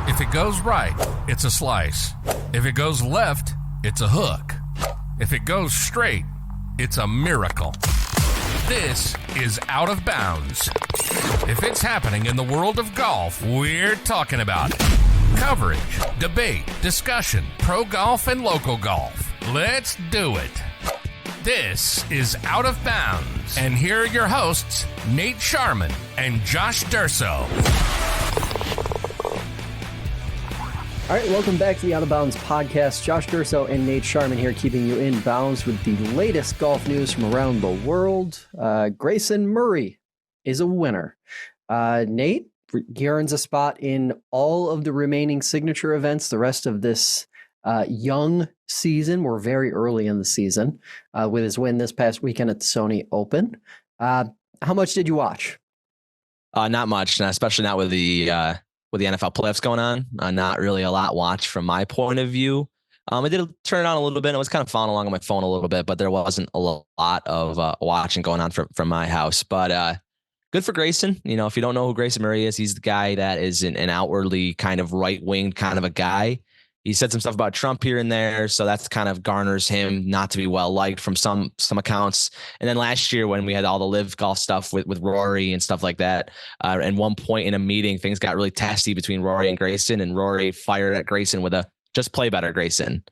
If it goes right, it's a slice. If it goes left, it's a hook. If it goes straight, it's a miracle. This is Out of Bounds. If it's happening in the world of golf, we're talking about it. Coverage, debate, discussion, pro golf and local golf. Let's do it. This is Out of Bounds. And here are your hosts, Nate Sharman and Josh Durso. All right, welcome back to the Out of Bounds podcast. Josh Durso and Nate Sharman here, keeping you in bounds with the latest golf news from around the world. Grayson Murray is a winner. Nate, he earns a spot in all of the remaining signature events the rest of this young season. We're very early in the season with his win this past weekend at the Sony Open. How much did you watch? Not much, especially not with the NFL playoffs going on. Not really a lot watched from my point of view. I did turn it on a little bit. I was kind of following along on my phone a little bit, but there wasn't a lot of watching going on from my house. But good for Grayson. You know, if you don't know who Grayson Murray is, he's the guy that is an outwardly kind of right-wing kind of a guy. He said some stuff about Trump here and there, so that's kind of garners him not to be well liked from some accounts. And then last year when we had all the LIV golf stuff with Rory and stuff like that, at one point in a meeting, things got really testy between Rory and Grayson, and Rory fired at Grayson with a "just play better, Grayson."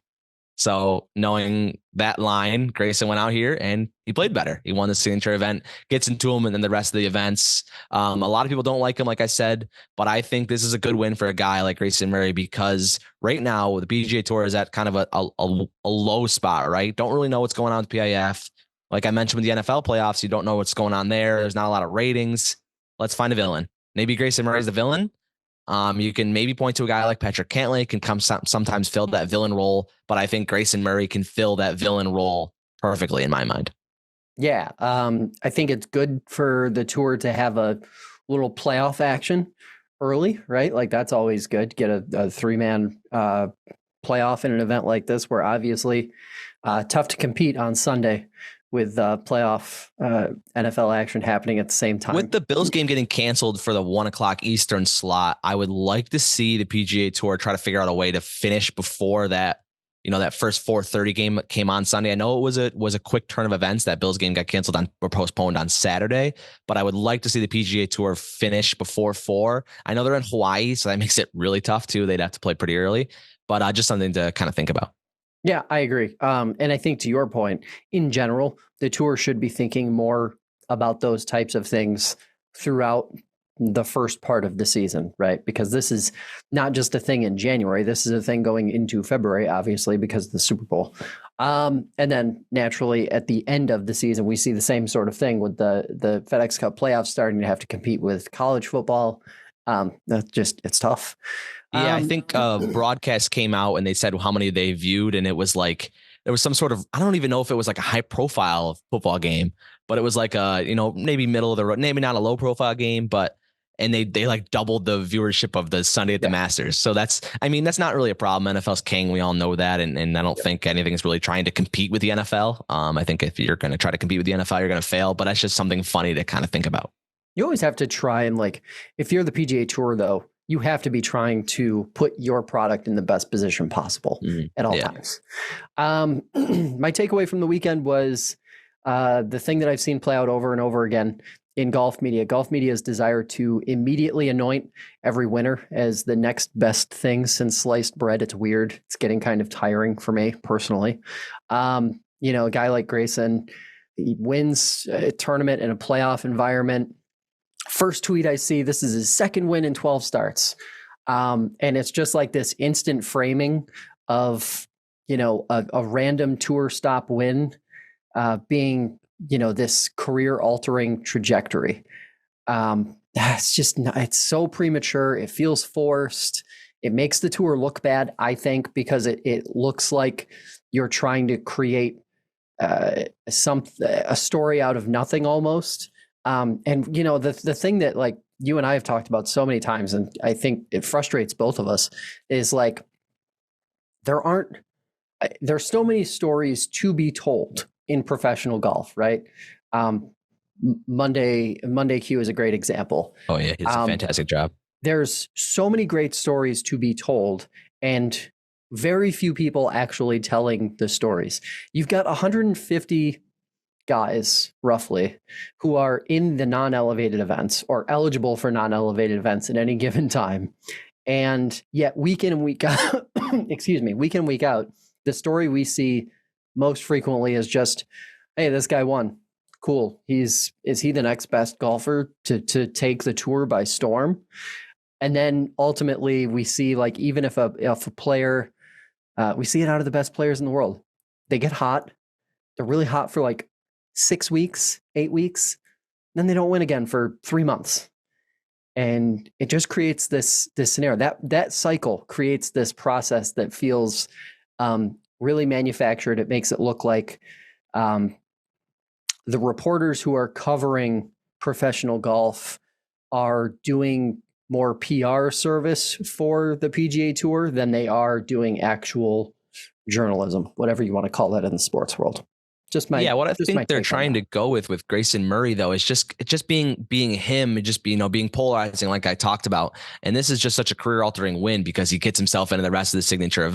So knowing that line, Grayson went out here and he played better. He won the signature event, gets into him, and then the rest of the events. A lot of people don't like him, like I said, but I think this is a good win for a guy like Grayson Murray because right now the PGA Tour is at kind of a low spot, right? Don't really know what's going on with PIF. Like I mentioned with the NFL playoffs, you don't know what's going on there. There's not a lot of ratings. Let's find a villain. Maybe Grayson Murray's the villain. You can maybe point to a guy like Patrick Cantlay can sometimes fill that villain role, but I think Grayson Murray can fill that villain role perfectly in my mind. Yeah, I think it's good for the tour to have a little playoff action early, right? Like that's always good to get a three-man playoff in an event like this, where obviously tough to compete on Sunday with playoff NFL action happening at the same time. With the Bills game getting canceled for the 1:00 Eastern slot, I would like to see the PGA Tour try to figure out a way to finish before that, that first 4:30 game came on Sunday. I know it was a quick turn of events. That Bills game got canceled or postponed on Saturday, but I would like to see the PGA Tour finish before 4. I know they're in Hawaii, so that makes it really tough too. They'd have to play pretty early, but just something to kind of think about. Yeah, I agree. And I think to your point, in general, the tour should be thinking more about those types of things throughout the first part of the season, right? Because this is not just a thing in January. This is a thing going into February, obviously, because of the Super Bowl. And then naturally at the end of the season, we see the same sort of thing with the FedEx Cup playoffs starting to have to compete with college football. It's tough. Yeah, I think broadcast came out and they said how many they viewed, and it was like there was some sort of, I don't even know if it was like a high profile football game, but it was like maybe middle of the road, maybe not a low profile game, and they like doubled the viewership of the Sunday at the Masters. So that's not really a problem. NFL's king, we all know that, and I don't think anything is really trying to compete with the NFL. I think if you're going to try to compete with the NFL, you're going to fail, but that's just something funny to kind of think about. You always have to try and if you're the PGA Tour though, you have to be trying to put your product in the best position possible at all times. My takeaway from the weekend was the thing that I've seen play out over and over again in golf media. Golf media's desire to immediately anoint every winner as the next best thing since sliced bread. It's weird. It's getting kind of tiring for me personally. A guy like Grayson, he wins a tournament in a playoff environment. First tweet I see, this is his second win in 12 starts. And it's just like this instant framing of, a random tour stop win being, this career altering trajectory. It's so premature. It feels forced. It makes the tour look bad, I think, because it looks like you're trying to create a story out of nothing almost. The thing that you and I have talked about so many times, and I think it frustrates both of us, is there's so many stories to be told in professional golf, right? Monday Q is a great example. Oh yeah, he does a fantastic job. there's so many great stories to be told, and very few people actually telling the stories. You've got 150 guys roughly who are in the non-elevated events or eligible for non-elevated events at any given time. And yet week in and week out, week in and week out, the story we see most frequently is just, hey, this guy won. Cool. Is he the next best golfer to take the tour by storm? And then ultimately we see, like, even if a player, we see it out of the best players in the world. They get hot. They're really hot for like 6 weeks, 8 weeks. Then they don't win again for 3 months. And it just creates this scenario. That cycle creates this process that feels really manufactured. It makes it look like the reporters who are covering professional golf are doing more PR service for the PGA Tour than they are doing actual journalism, whatever you want to call that in the sports world. What I think they're trying to go with Grayson Murray, though, is just being him, just being polarizing, like I talked about. And this is just such a career altering win because he gets himself into the rest of the signature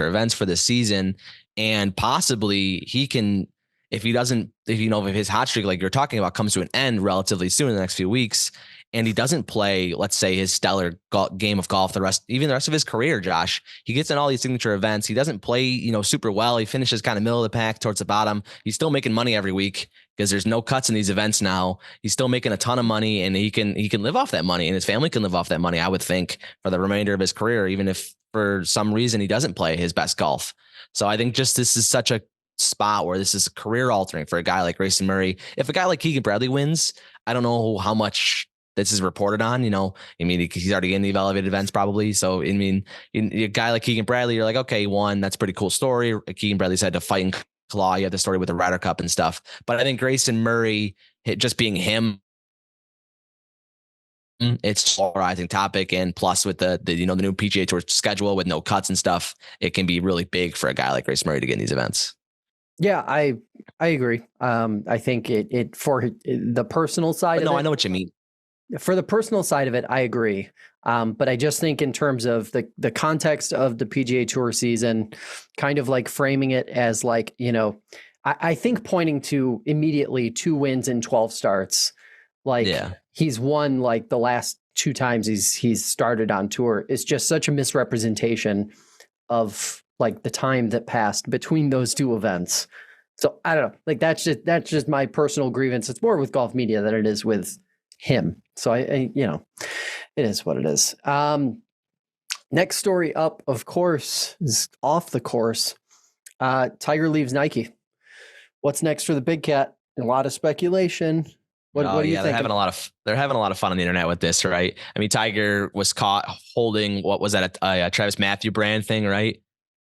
events for this season, and possibly he can, if his hot streak, like you're talking about, comes to an end relatively soon in the next few weeks, and he doesn't play, let's say, his stellar game of golf the rest of his career, Josh, he gets in all these signature events. He doesn't play, super well. He finishes kind of middle of the pack towards the bottom. He's still making money every week because there's no cuts in these events now. He's still making a ton of money, and he can live off that money, and his family can live off that money, I would think, for the remainder of his career, even if for some reason he doesn't play his best golf. So I think just this is such a spot where this is career altering for a guy like Grayson Murray. If a guy like Keegan Bradley wins, I don't know how much this is reported on, he's already in the elevated events probably. So, a guy like Keegan Bradley, you're like, okay, he won. That's a pretty cool story. Keegan Bradley's had to fight and claw. You have the story with the Ryder Cup and stuff. But I think Grayson Murray, just being him, it's a polarizing topic. And plus with the new PGA Tour schedule with no cuts and stuff, it can be really big for a guy like Grayson Murray to get in these events. Yeah, I agree. I think it for the personal side. I know what you mean. For the personal side of it, I agree. But I just think in terms of the context of the PGA Tour season, kind of like framing it as like, I think pointing to immediately 2 wins in 12 starts, like he's won like the last 2 times he's started on tour, is just such a misrepresentation of like the time that passed between those 2 events. So I don't know, like that's just my personal grievance. It's more with golf media than it is with him. So I it is what it is. Next story up, of course, is off the course. Tiger leaves Nike. What's next for the big cat? A lot of speculation. What do you think? They're having a lot of fun on the internet with this, right? I mean, Tiger was caught holding, what was that, a Travis Matthew brand thing, right?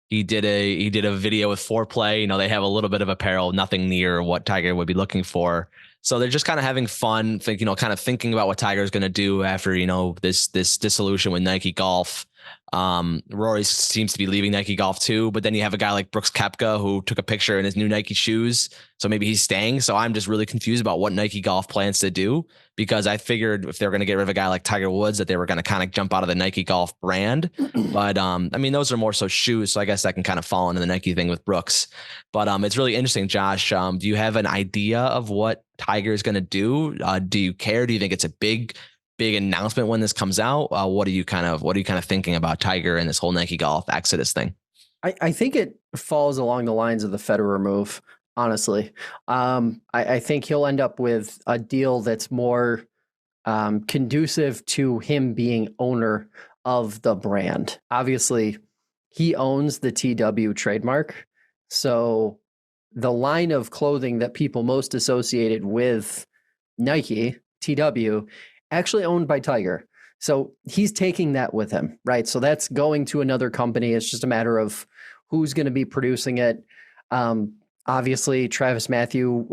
He did a video with foreplay. They have a little bit of apparel, nothing near what Tiger would be looking for. So they're just kind of having fun, kind of thinking about what Tiger's going to do after, this dissolution with Nike Golf. Rory seems to be leaving Nike Golf too, but then you have a guy like Brooks Koepka who took a picture in his new Nike shoes. So maybe he's staying. So I'm just really confused about what Nike Golf plans to do, because I figured if they were going to get rid of a guy like Tiger Woods, that they were going to kind of jump out of the Nike Golf brand. But those are more so shoes. So I guess that can kind of fall into the Nike thing with Brooks. But it's really interesting, Josh. Do you have an idea of what Tiger is going to do? Do you care? Do you think it's a big announcement when this comes out? What are you kind of thinking about Tiger and this whole Nike Golf Exodus thing? I think it falls along the lines of the Federer move, honestly. I think he'll end up with a deal that's more conducive to him being owner of the brand. Obviously, he owns the TW trademark. So the line of clothing that people most associated with Nike, TW, actually owned by Tiger. So he's taking that with him, right? So that's going to another company. It's just a matter of who's going to be producing it. Obviously, Travis Matthew,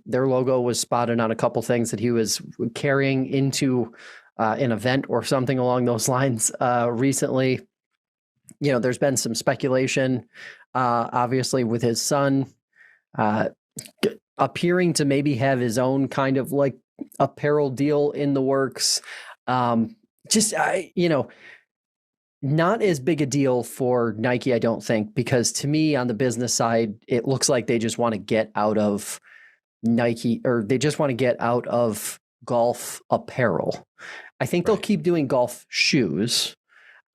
their logo was spotted on a couple things that he was carrying into an event or something along those lines recently. There's been some speculation, obviously, with his son appearing to maybe have his own kind of like apparel deal in the works. just, not as big a deal for Nike, I don't think, because to me on the business side, it looks like they just want to get out of Nike, or they just want to get out of golf apparel. I think they'll keep doing golf shoes.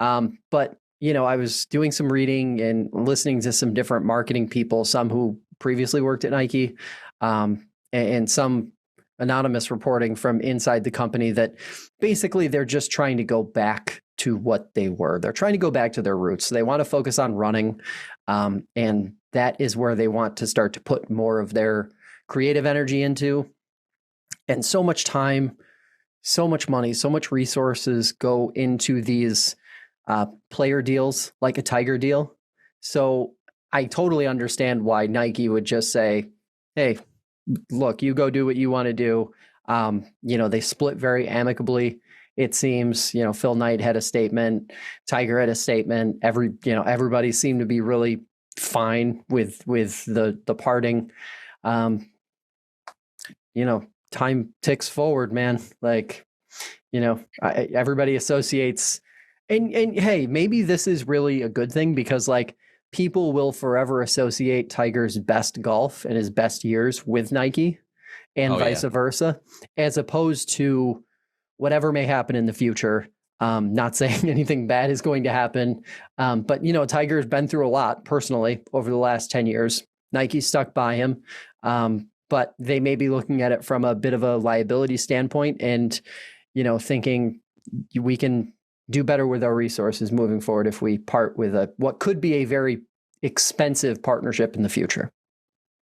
But I was doing some reading and listening to some different marketing people, some who previously worked at Nike, and some anonymous reporting from inside the company that basically they're just trying to go back to what they were. They're trying to go back to their roots. They want to focus on running. And that is where they want to start to put more of their creative energy into. And so much time, so much money, so much resources go into these player deals, like a Tiger deal. So I totally understand why Nike would just say, hey, look, you go do what you want to do. They split very amicably. It seems, Phil Knight had a statement, Tiger had a statement. Everybody seemed to be really fine with the parting. Time ticks forward, man. Like, everybody associates, and hey, maybe this is really a good thing, because like people will forever associate Tiger's best golf and his best years with Nike, and vice versa, as opposed to whatever may happen in the future. Not saying anything bad is going to happen. But Tiger's been through a lot personally over the last 10 years. Nike stuck by him. But they may be looking at it from a bit of a liability standpoint and, thinking we can do better with our resources moving forward if we part with what could be a very expensive partnership in the future.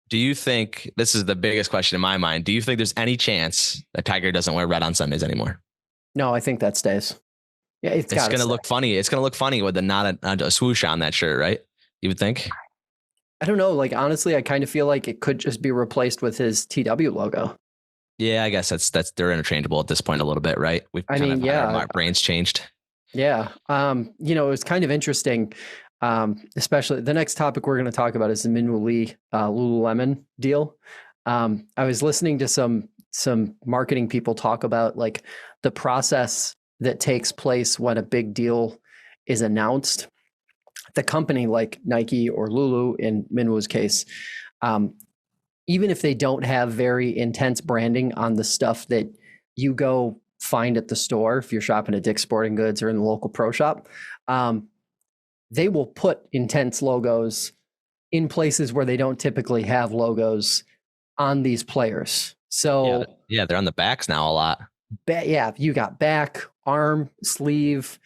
Do you think, this is the biggest question in my mind, do you think there's any chance that Tiger doesn't wear red on Sundays anymore? No, I think that stays. Yeah, it's going to look funny. It's going to look funny with a swoosh on that shirt, right? You would think? I don't know. Like, honestly, I kind of feel like it could just be replaced with his TW logo. Yeah, I guess they're interchangeable at this point a little bit, right? Our brains changed. Yeah. It was kind of interesting. Especially the next topic we're going to talk about is the Minwoo Lee Lululemon deal. I was listening to some marketing people talk about like the process that takes place when a big deal is announced. The company like Nike or Lulu in Minwoo's case, even if they don't have very intense branding on the stuff that you go find at the store, if you're shopping at Dick's Sporting Goods or in the local pro shop, they will put intense logos in places where they don't typically have logos on these players. So they're on the backs now a lot. You got back, arm, sleeve.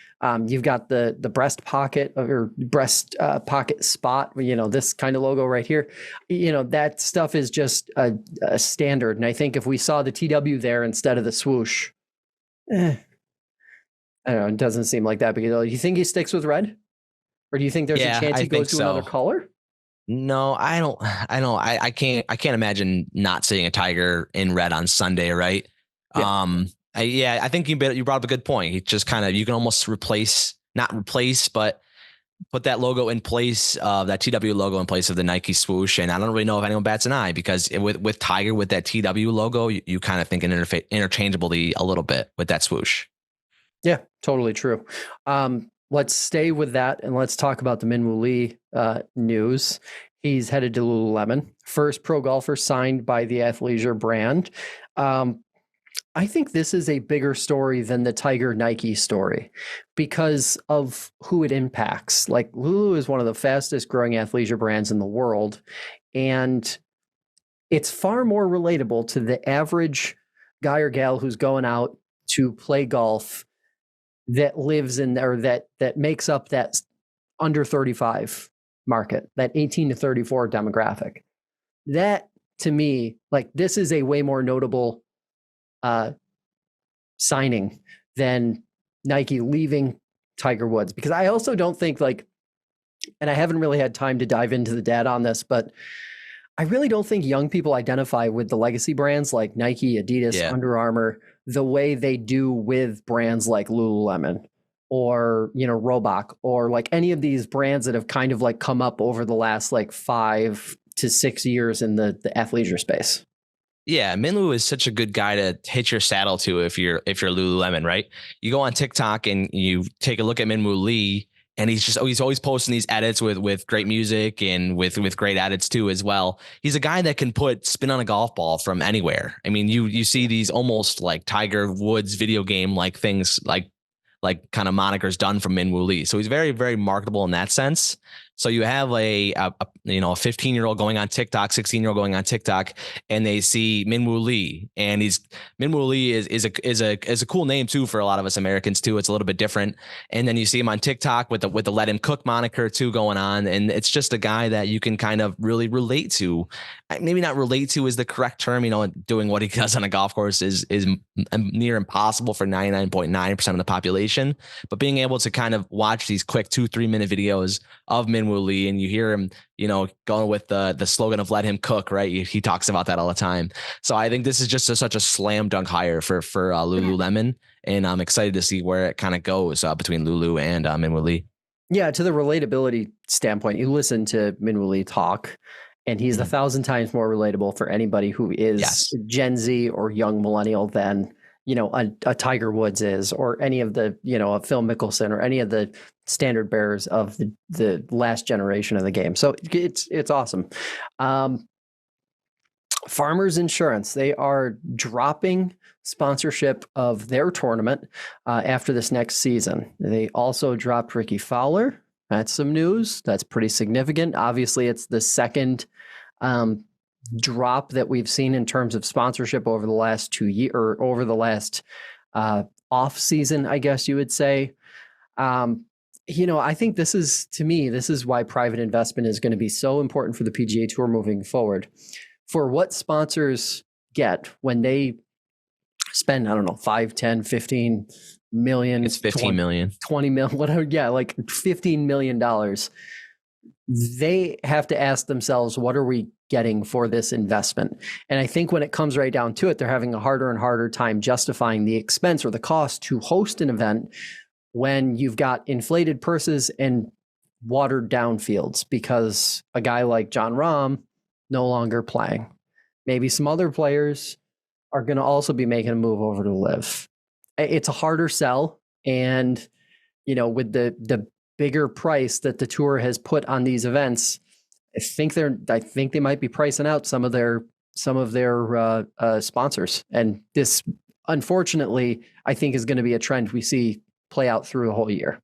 You've got the breast pocket or breast pocket spot. This kind of logo right here. That stuff is just a standard. And I think if we saw the TW there instead of the swoosh, I don't know. It doesn't seem like that big a deal. You think he sticks with red, or do you think there's a chance he goes to another color? No, I don't. I can't imagine not seeing a Tiger in red on Sunday, right? Yeah. I think you brought up a good point. He just you can almost not replace, but put that logo in place of that TW logo in place of the Nike swoosh. And I don't really know if anyone bats an eye, because with Tiger, with that TW logo, you kind of think interchangeably a little bit with that swoosh. Yeah, totally true. Let's stay with that and let's talk about the Minwoo Lee news. He's headed to Lululemon, first pro golfer signed by the athleisure brand. I think this is a bigger story than the Tiger Nike story because of who it impacts. Like, Lulu is one of the fastest growing athleisure brands in the world, and it's far more relatable to the average guy or gal who's going out to play golf that lives in there, that makes up that under 35 market, that 18 to 34 demographic. That, to me, like, this is a way more notable signing than Nike leaving Tiger Woods, because I also don't think, like, and I haven't really had time to dive into the data on this, but I really don't think young people identify with the legacy brands like Nike, Adidas, Under Armour the way they do with brands like Lululemon or, Roebuck, or like any of these brands that have kind of like come up over the last like 5 to 6 years in the athleisure space. Yeah, Minwoo is such a good guy to hit your saddle to if you're Lululemon, right? You go on TikTok and you take a look at Minwoo Lee, and he's always posting these edits with great music and with great edits too as well. He's a guy that can put spin on a golf ball from anywhere. I mean, you see these almost like Tiger Woods video game like things like kind of monikers done from Minwoo Lee. So he's very, very marketable in that sense. So you have a 15-year-old going on TikTok, 16-year-old going on TikTok, and they see Minwoo Lee, and Minwoo Lee is a cool name too for a lot of us Americans too. It's a little bit different. And then you see him on TikTok with the Let Him Cook moniker too going on, and it's just a guy that you can kind of really relate to. Maybe not relate to is the correct term. Doing what he does on a golf course is near impossible for 99.9% of the population. But being able to kind of watch these quick 2-3 minute videos of Minwoo Lee, and you hear him, going with the slogan of "Let Him Cook," right? He talks about that all the time. So I think this is just such a slam dunk hire for Lululemon, and I'm excited to see where it kind of goes between Lulu and Minwoo Lee. Yeah, to the relatability standpoint, you listen to Minwoo Lee talk, and he's 1,000 times more relatable for anybody who is Gen Z or young millennial than a Tiger Woods is, or any of the, a Phil Mickelson, or any of the standard bearers of the last generation of the game. So it's awesome. Farmers Insurance, they are dropping sponsorship of their tournament after this next season. They also dropped Ricky Fowler. That's some news. That's pretty significant. Obviously, it's the second drop that we've seen in terms of sponsorship over the last 2 years, or over the last off season, I guess you would say. I think this is why private investment is going to be so important for the PGA Tour moving forward. For what sponsors get when they spend, I don't know, 5, 10, 15 million. It's 15 million. 20 million, whatever. Yeah, like $15 million. They have to ask themselves, what are we getting for this investment? And I think when it comes right down to it, they're having a harder and harder time justifying the expense or the cost to host an event when you've got inflated purses and watered down fields, because a guy like Jon Rahm no longer playing. Maybe some other players are going to also be making a move over to LIV. It's a harder sell, and with the bigger price that the tour has put on these events, I think they might be pricing out some of their sponsors, and this, unfortunately, I think is going to be a trend we see play out through the whole year.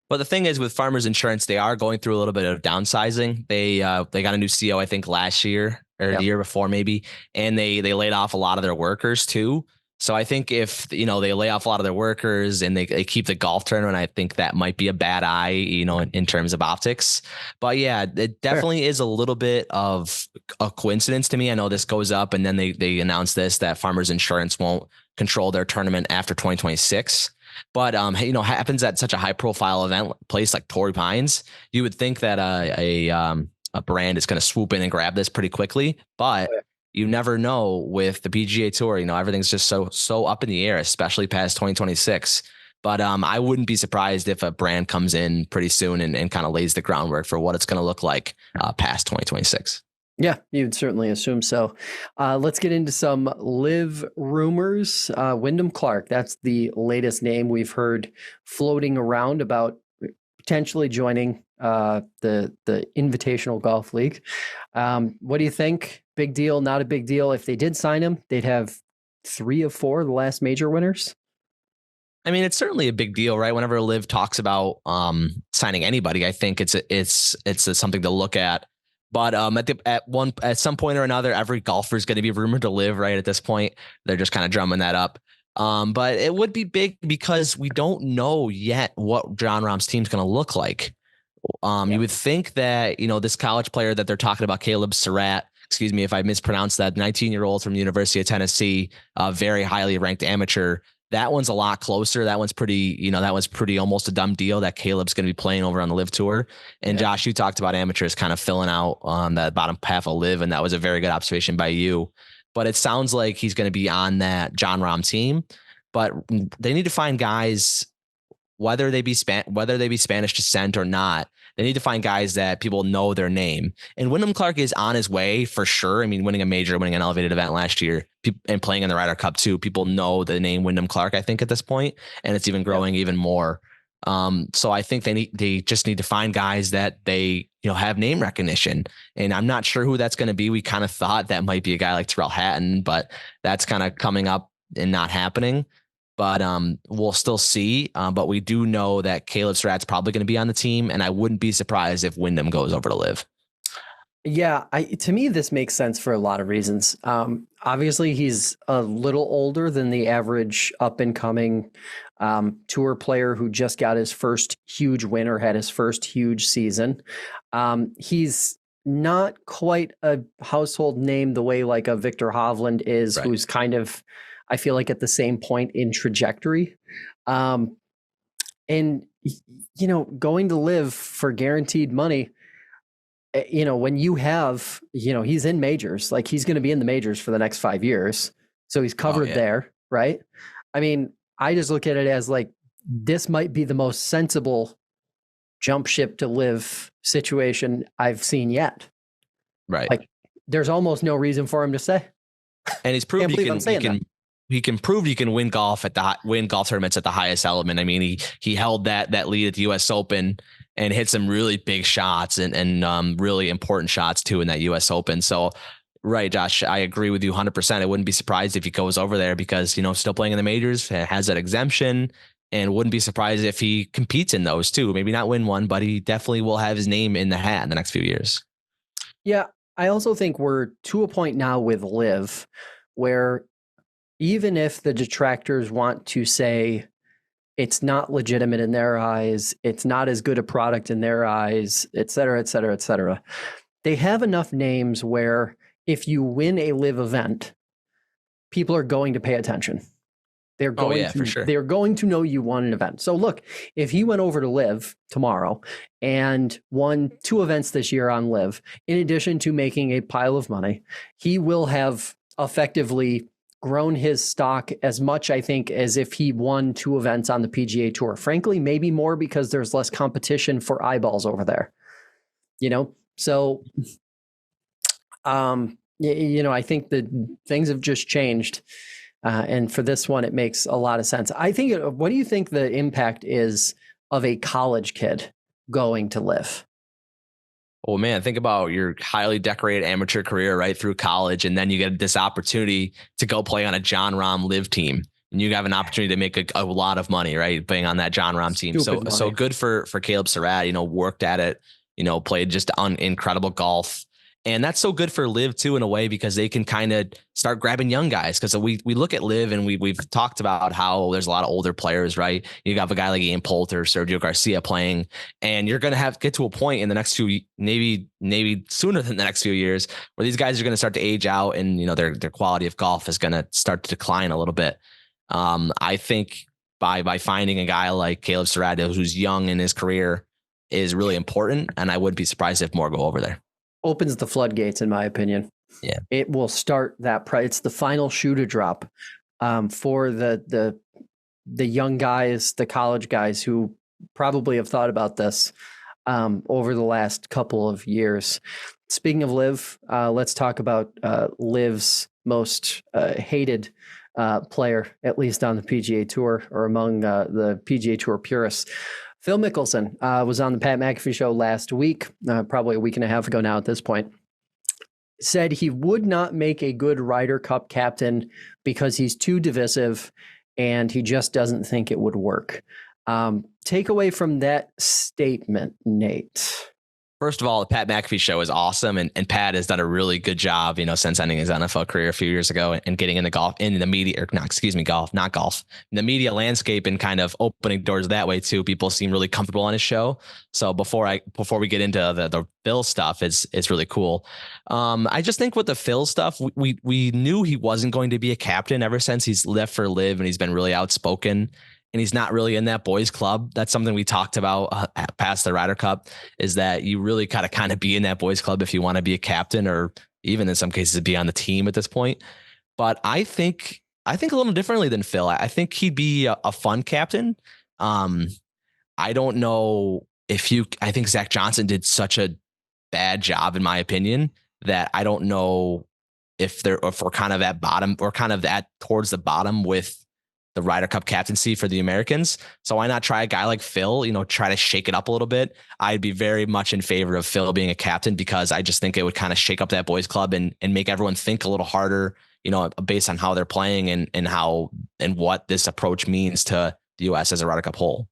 But the thing is, with Farmers Insurance, they are going through a little bit of downsizing. They got a new CEO, I think, last year or the year before maybe, and they laid off a lot of their workers too. So I think if they lay off a lot of their workers and they keep the golf tournament, I think that might be a bad eye, in terms of optics. But yeah, it definitely is a little bit of a coincidence to me. I know this goes up, and then they announced that Farmers Insurance won't control their tournament after 2026. But happens at such a high profile event place like Torrey Pines, you would think that a brand is going to swoop in and grab this pretty quickly, but you never know with the PGA Tour. Everything's just so up in the air, especially past 2026. But I wouldn't be surprised if a brand comes in pretty soon and kind of lays the groundwork for what it's going to look like past 2026. Yeah, you'd certainly assume so. Let's get into some LIV rumors. Wyndham Clark, that's the latest name we've heard floating around about potentially joining the Invitational Golf League. What do you think? Big deal, not a big deal? If they did sign him, they'd have 3 of 4 the last major winners. I mean, it's certainly a big deal, right? Whenever LIV talks about signing anybody, I think it's something to look at. But at some point or another, every golfer is going to be rumored to LIV, right? At this point, they're just kind of drumming that up. But it would be big because we don't know yet what Jon Rahm's team's going to look like. You would think that, this college player that they're talking about, Caleb Surratt, excuse me if I mispronounced that, 19-year-old from the University of Tennessee, very highly ranked amateur. That one's a lot closer. That one's pretty almost a dumb deal that Caleb's going to be playing over on the LIV Tour. And Josh, you talked about amateurs kind of filling out on the bottom half of LIV, and that was a very good observation by you. But it sounds like he's going to be on that Jon Rahm team. But they need to find guys whether they be Spanish descent or not, they need to find guys that people know their name. And Wyndham Clark is on his way for sure. I mean, winning a major, winning an elevated event last year, and playing in the Ryder Cup too. People know the name Wyndham Clark, I think, at this point, and it's even growing even more. So I think they just need to find guys that they have name recognition, and I'm not sure who that's going to be. We kind of thought that might be a guy like Terrell Hatton, but that's kind of coming up and not happening. But we'll still see. But we do know that Caleb Surratt's probably going to be on the team, and I wouldn't be surprised if Wyndham goes over to LIV. Yeah, to me, this makes sense for a lot of reasons. Obviously, he's a little older than the average up-and-coming tour player who just got his first huge win or had his first huge season. He's not quite a household name the way like a Victor Hovland is, right, who's kind of, I feel like, at the same point in trajectory. And, going to LIV for guaranteed money, when you have, he's in majors, like he's going to be in the majors for the next 5 years. So he's covered there, right? I mean, I just look at it as like, this might be the most sensible jump ship to LIV situation I've seen yet. Right. Like there's almost no reason for him to stay. And he's proved he can prove you can win golf tournaments at the highest element. I mean, he held that lead at the US Open and hit some really big shots and really important shots too in that US Open. So, right, Josh, I agree with you 100%. I wouldn't be surprised if he goes over there because, still playing in the majors, has that exemption, and wouldn't be surprised if he competes in those too. Maybe not win one, but he definitely will have his name in the hat in the next few years. Yeah. I also think we're to a point now with LIV where even if the detractors want to say it's not legitimate in their eyes, it's not as good a product in their eyes, et cetera, et cetera, et cetera, they have enough names where if you win a LIV event, people are going to pay attention. They're going for sure. They're going to know you won an event. So look, if he went over to LIV tomorrow and won 2 events this year on LIV, in addition to making a pile of money, he will have effectively grown his stock as much, I think, as if he won 2 events on the PGA Tour. Frankly, maybe more because there's less competition for eyeballs over there. So, I think that things have just changed. And for this one, it makes a lot of sense. I think, what do you think the impact is of a college kid going to LIV? Oh man, think about your highly decorated amateur career right through college. And then you get this opportunity to go play on a John Rahm LIV team. And you have an opportunity to make a lot of money, right? Playing on that John Rahm team. So good for Caleb Surratt, worked at it, played just incredible golf. And that's so good for LIV too, in a way, because they can kind of start grabbing young guys. Because we look at LIV and we've talked about how there's a lot of older players, right? You have a guy like Ian Poulter, Sergio Garcia playing, and you're going to get to a point in the next few, maybe sooner than the next few years, where these guys are going to start to age out, and their quality of golf is going to start to decline a little bit. I think by finding a guy like Caleb Surratt, who's young in his career, is really important, and I wouldn't be surprised if more go over there. Opens the floodgates, in my opinion. Yeah, it will start that price. It's the final shoe to drop for the young guys, the college guys who probably have thought about this over the last couple of years. Speaking of LIV, let's talk about LIV's most hated player, at least on the PGA Tour or among the PGA Tour purists. Phil Mickelson was on the Pat McAfee show last week, probably a week and a half ago now at this point, said he would not make a good Ryder Cup captain because he's too divisive and he just doesn't think it would work. Takeaway from that statement, Nate. First of all, the Pat McAfee show is awesome. And Pat has done a really good job, since ending his NFL career a few years ago and getting into golf, in the media, not golf, in the media landscape, and kind of opening doors that way too. People seem really comfortable on his show. So before we get into the Phil stuff, it's really cool. I just think with the Phil stuff, we knew he wasn't going to be a captain ever since he's left for LIV, and he's been really outspoken. And he's not really in that boys club. That's something we talked about past the Ryder Cup, is that you really gotta kind of be in that boys club if you want to be a captain, or even in some cases be on the team at this point. But I think a little differently than Phil. I think he'd be a fun captain. I don't know I think Zach Johnson did such a bad job, in my opinion, that I don't know if we're kind of at bottom or kind of towards the bottom with the Ryder Cup captaincy for the Americans. So why not try a guy like Phil, try to shake it up a little bit. I'd be very much in favor of Phil being a captain, because I just think it would kind of shake up that boys club and make everyone think a little harder, based on how they're playing and what this approach means to the U.S. as a Ryder Cup whole.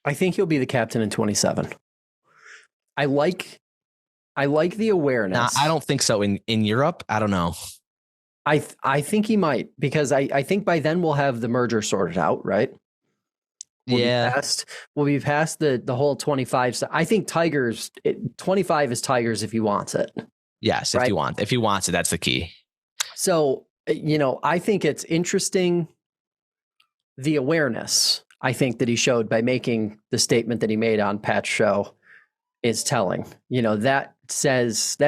I think he'll be the captain in 27. I like the awareness. Nah, I don't think so. In Europe, I don't know. I think he might, because I think by then we'll have the merger sorted out, right? We'll be past the whole 25. So I think 25 is Tigers if he wants it. Yes, right? If he wants it, that's the key. So, I think it's interesting, the awareness I think that he showed by making the statement that he made on Pat's show is telling. That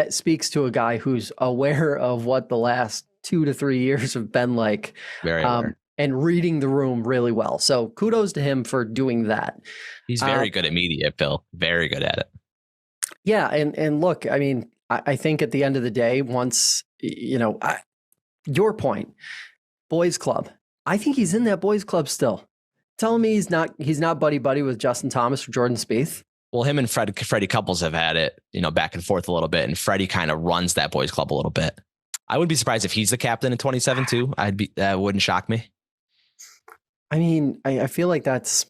speaks to a guy who's aware of what the last 2 to 3 years have been like, very aware. And reading the room really well. So kudos to him for doing that. He's very good at media, Phil. Very good at it. Yeah. And look, I mean, I think at the end of the day, once, your point, boys club, I think he's in that boys club still. Telling me he's not buddy with Justin Thomas or Jordan Spieth. Well, him and Freddie Couples have had it, back and forth a little bit, and Freddie kind of runs that boys club a little bit. I wouldn't be surprised if he's the captain in 27 too. That wouldn't shock me. I mean, I feel like that's,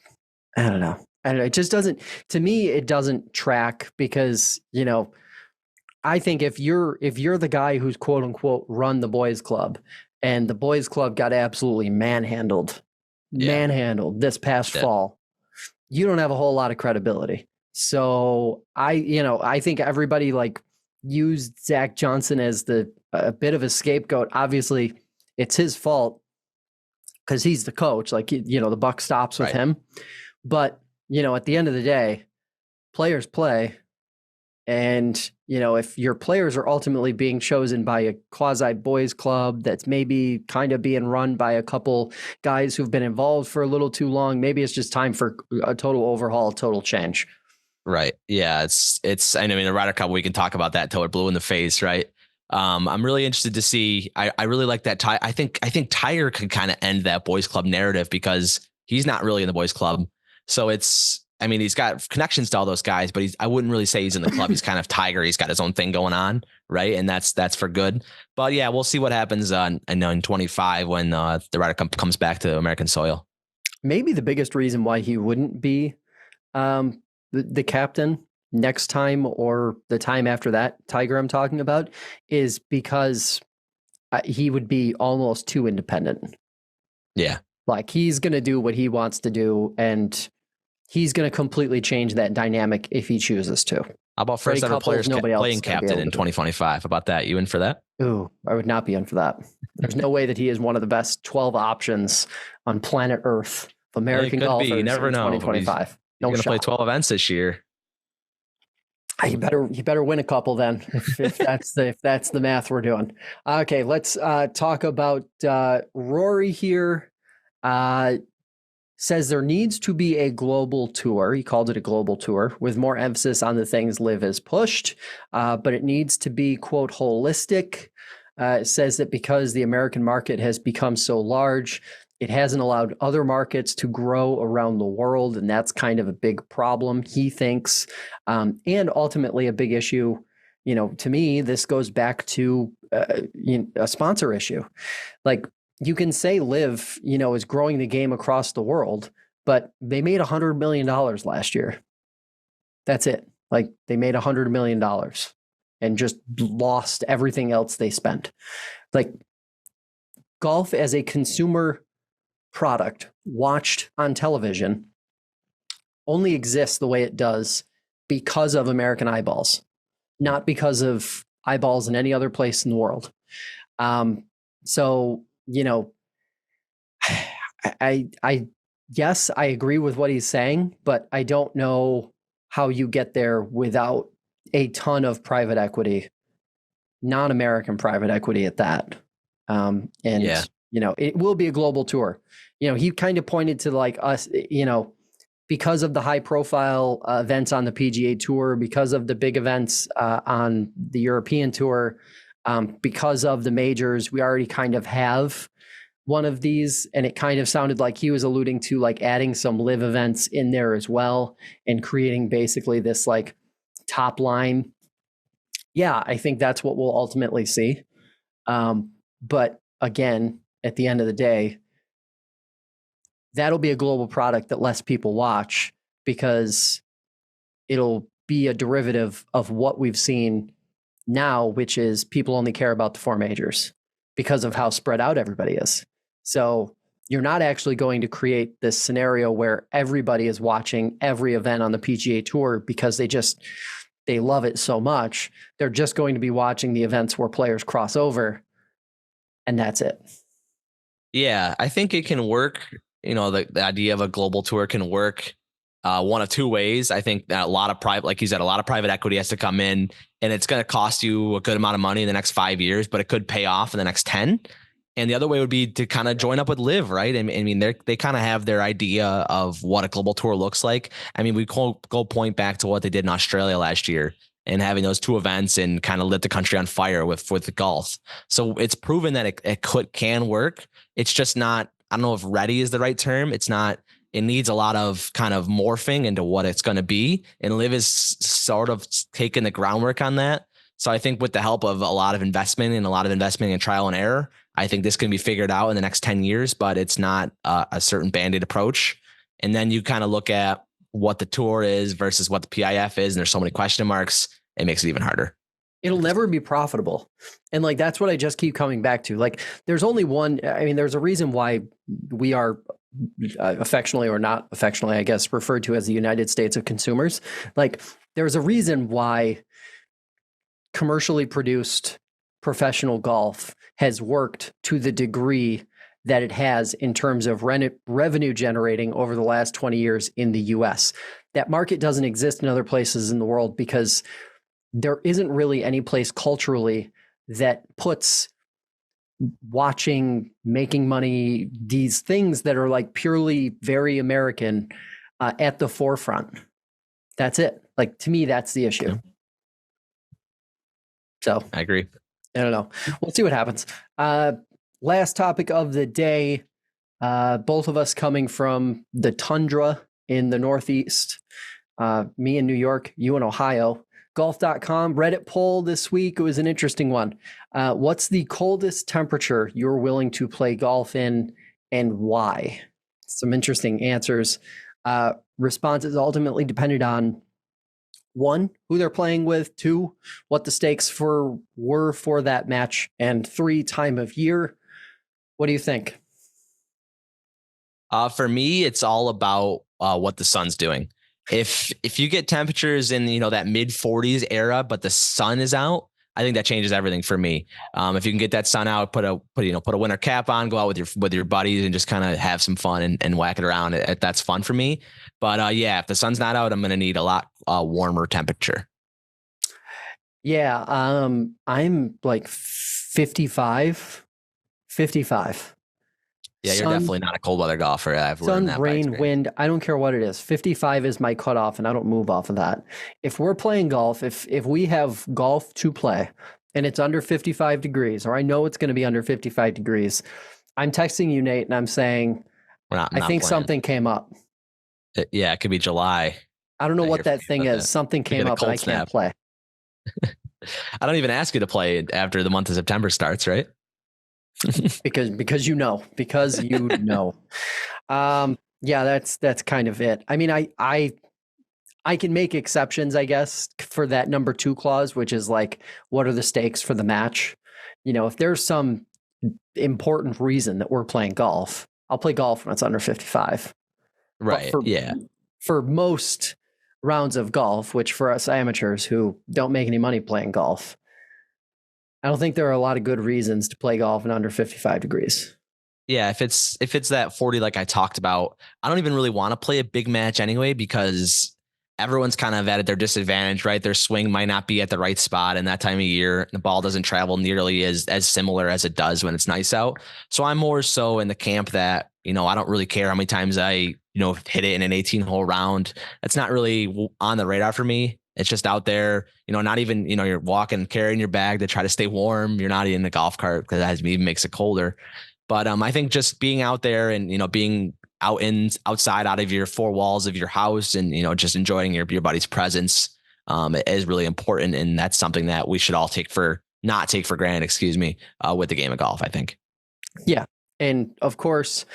I don't know. It just doesn't, to me, it doesn't track, because, I think if you're the guy who's quote unquote run the boys club, and the boys club got absolutely manhandled this past fall, you don't have a whole lot of credibility. So I think everybody used Zach Johnson as a bit of a scapegoat. Obviously it's his fault because he's the coach, the buck stops with him. But, at the end of the day, players play. And, if your players are ultimately being chosen by a quasi boys club that's maybe kind of being run by a couple guys who've been involved for a little too long, maybe it's just time for a total overhaul, a total change. Right. Yeah. I mean, the Ryder Cup, we can talk about that till we're blue in the face. Right. I'm really interested to see. I really like that. I think Tiger could kind of end that boys club narrative, because he's not really in the boys club. So he's got connections to all those guys, but I wouldn't really say he's in the club. He's kind of Tiger. He's got his own thing going on. Right. And that's for good. But yeah, we'll see what happens in 25 when the Ryder Cup comes back to American soil. Maybe the biggest reason why he wouldn't be the captain next time, or the time after that, Tiger I'm talking about, is because he would be almost too independent. Yeah. He's going to do what he wants to do, and he's going to completely change that dynamic if he chooses to. How about first ever players playing captain in 2025? How about that? You in for that? Ooh, I would not be in for that. There's no way that he is one of the best 12 options on planet Earth of American golfers. You never know. 2025. He's going to play 12 events this year. You better win a couple then, if that's the math we're doing. Okay, let's talk about Rory here. Says there needs to be a global tour. He called it a global tour with more emphasis on the things LIV has pushed, but it needs to be, quote, holistic. It says that because the American market has become so large, it hasn't allowed other markets to grow around the world, and that's kind of a big problem, he thinks, and ultimately a big issue. To me, this goes back to a sponsor issue. You can say LIV, is growing the game across the world, but they made $100 million last year. That's it. They made $100 million and just lost everything else they spent. Golf as a consumer product watched on television only exists the way it does because of American eyeballs, not because of eyeballs in any other place in the world. So, I yes, I agree with what he's saying, but I don't know how you get there without a ton of private equity, non-American private equity at that. It will be a global tour. He kind of pointed to us, because of the high profile events on the PGA Tour, because of the big events on the European Tour, because of the majors, we already kind of have one of these, and it kind of sounded like he was alluding to like adding some live events in there as well and creating basically this like top line. Yeah, I think that's what we'll ultimately see. But again, at the end of the day, that'll be a global product that less people watch because it'll be a derivative of what we've seen now, which is people only care about the four majors because of how spread out everybody is. So you're not actually going to create this scenario where everybody is watching every event on the PGA Tour because they love it so much. They're just going to be watching the events where players cross over, and that's it. Yeah, I think it can work. The idea of a global tour can work one of two ways. I think that a lot of like you said, a lot of private equity has to come in, and it's going to cost you a good amount of money in the next 5 years, but it could pay off in the next 10. And the other way would be to kind of join up with LIV, right? I mean, they kind of have their idea of what a global tour looks like. I mean, we go point back to what they did in Australia last year and having those two events and kind of lit the country on fire with the golf. So it's proven that it can work. It's just not, I don't know if ready is the right term. It's not, it needs a lot of kind of morphing into what it's going to be. And LIV is sort of taking the groundwork on that. So I think with the help of a lot of investment and trial and error, I think this can be figured out in the next 10 years, but it's not a certain Band-Aid approach. And then you kind of look at what the tour is versus what the PIF is. And there's so many question marks. It makes it even harder. It'll never be profitable. And like, that's what I just keep coming back to. Like, there's only one, I mean, there's a reason why we are affectionately or not affectionately, I guess, referred to as the United States of consumers. Like, there's a reason why commercially produced professional golf has worked to the degree that it has in terms of revenue generating over the last 20 years in the US. That market doesn't exist in other places in the world because there isn't really any place culturally that puts watching, making money, these things that are like purely very American at the forefront. That's it. Like, to me, that's the issue. So I agree. I don't know. We'll see what happens. Last topic of the day, both of us coming from the tundra in the Northeast, me in New York, you in Ohio. Golf.com Reddit poll this week. It was an interesting one. What's the coldest temperature you're willing to play golf in and why? Some interesting answers. Responses ultimately depended on 1, who they're playing with, 2, what the stakes were for that match, and 3, time of year. What do you think? For me, it's all about what the sun's doing. If you get temperatures in that mid 40s era, but the sun is out, I think that changes everything for me. If you can get that sun out, put a winter cap on, go out with your buddies and just kind of have some fun and whack it around. That's fun for me. But yeah, if the sun's not out, I'm going to need a lot warmer temperature. Yeah, I'm like 55. Yeah, you're definitely not a cold weather golfer. I've learned that. Sun, rain, wind, I don't care what it is. 55 is my cutoff, and I don't move off of that. If we're playing golf, if we have golf to play and it's under 55 degrees, or I know it's going to be under 55 degrees, I'm texting you, Nate, and I'm saying, I think playing. Something came up. Yeah, it could be July. I don't know what that thing is. Something came up and I can't play. I don't even ask you to play after the month of September starts, right? because you know. Yeah, that's kind of it. I mean, I can make exceptions, I guess, for that number 2 clause, which is like, what are the stakes for the match? If there's some important reason that we're playing golf, I'll play golf when it's under 55. Right. For most rounds of golf, which for us amateurs who don't make any money playing golf, I don't think there are a lot of good reasons to play golf in under 55 degrees. Yeah, if it's that 40 like I talked about, I don't even really want to play a big match anyway because everyone's kind of at their disadvantage, right? Their swing might not be at the right spot in that time of year. The ball doesn't travel nearly as similar as it does when it's nice out. So I'm more so in the camp that I don't really care how many times I, hit it in an 18-hole round. That's not really on the radar for me. It's just out there, not even, you're walking, carrying your bag to try to stay warm. You're not in a golf cart because that even makes it colder. But I think just being out there and, being outside out of your four walls of your house and, just enjoying your buddy's presence is really important. And that's something that we should all not take for granted, with the game of golf, I think. Yeah. And of course,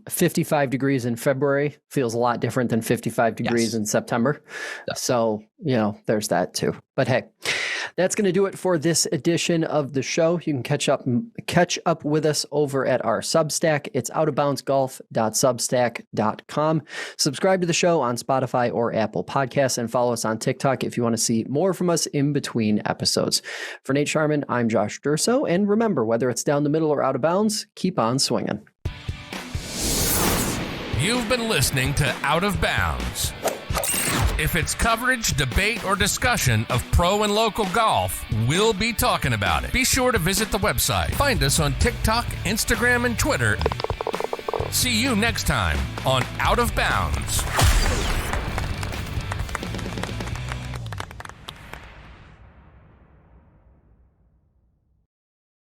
55 degrees in February feels a lot different than 55 degrees in September. Yeah. So, there's that too. But hey, that's going to do it for this edition of the show. You can catch up with us over at our Substack. It's outofboundsgolf.substack.com. Subscribe to the show on Spotify or Apple Podcasts and follow us on TikTok if you want to see more from us in between episodes. For Nate Sharman, I'm Josh Durso. And remember, whether it's down the middle or out of bounds, keep on swinging. You've been listening to Out of Bounds. If it's coverage, debate, or discussion of pro and local golf, we'll be talking about it. Be sure to visit the website. Find us on TikTok, Instagram, and Twitter. See you next time on Out of Bounds.